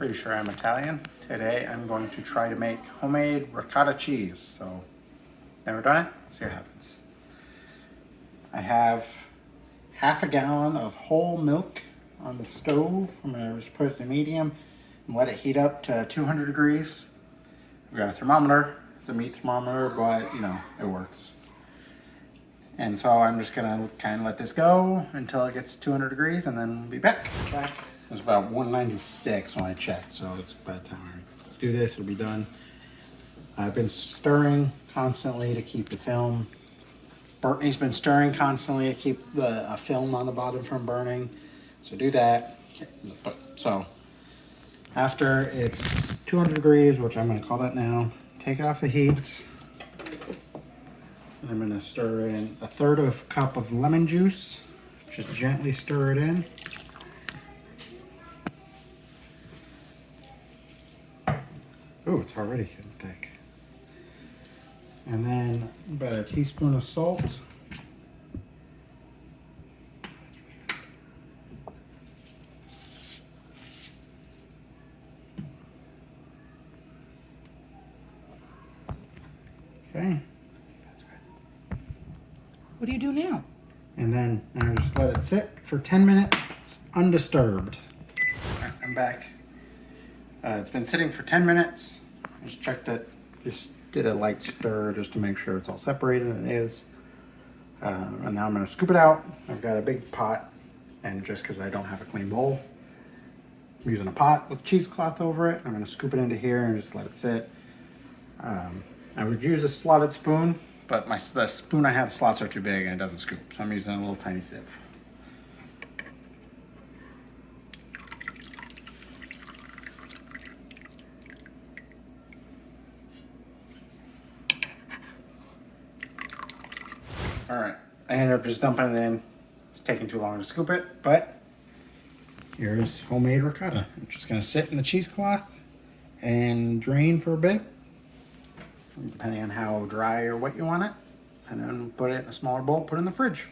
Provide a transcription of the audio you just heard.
Pretty sure I'm Italian. Today I'm going to try to make homemade ricotta cheese. So, never done it? See what happens. I have half a gallon of whole milk on the stove. I'm going to just put it to medium and let it heat up to 200 degrees. I've got a thermometer. It's a meat thermometer, but you know, it works. And so I'm just gonna kind of let this go until it gets 200 degrees and then we'll be back. It was about 196 when I checked, so it's by the time I do this, it'll be done. I've been stirring constantly to keep the film. Brittany's been stirring constantly to keep the film on the bottom from burning. So do that. So after it's 200 degrees, which I'm gonna call that now, take it off the heat. I'm gonna stir in a third of a cup of lemon juice. Just gently stir it in. Oh, it's already getting thick. And then about a teaspoon of salt. Okay. What do you do now? And then I just let it sit for 10 minutes undisturbed. Right, I'm back. It's been sitting for 10 minutes. I just checked it. Just did a light stir just to make sure it's all separated, and it is. And now I'm going to scoop it out. I've got a big pot, and just because I don't have a clean bowl, I'm using a pot with cheesecloth over it. I'm going to scoop it into here and just let it sit. I would use a slotted spoon, but the spoon I have, the slots are too big and it doesn't scoop, so I'm using a little tiny sieve. All right, I ended up just dumping it in. It's taking too long to scoop it, but here's homemade ricotta. I'm just gonna sit in the cheesecloth and drain for a bit, depending on how dry or wet you want it, and then put it in a smaller bowl, put it in the fridge.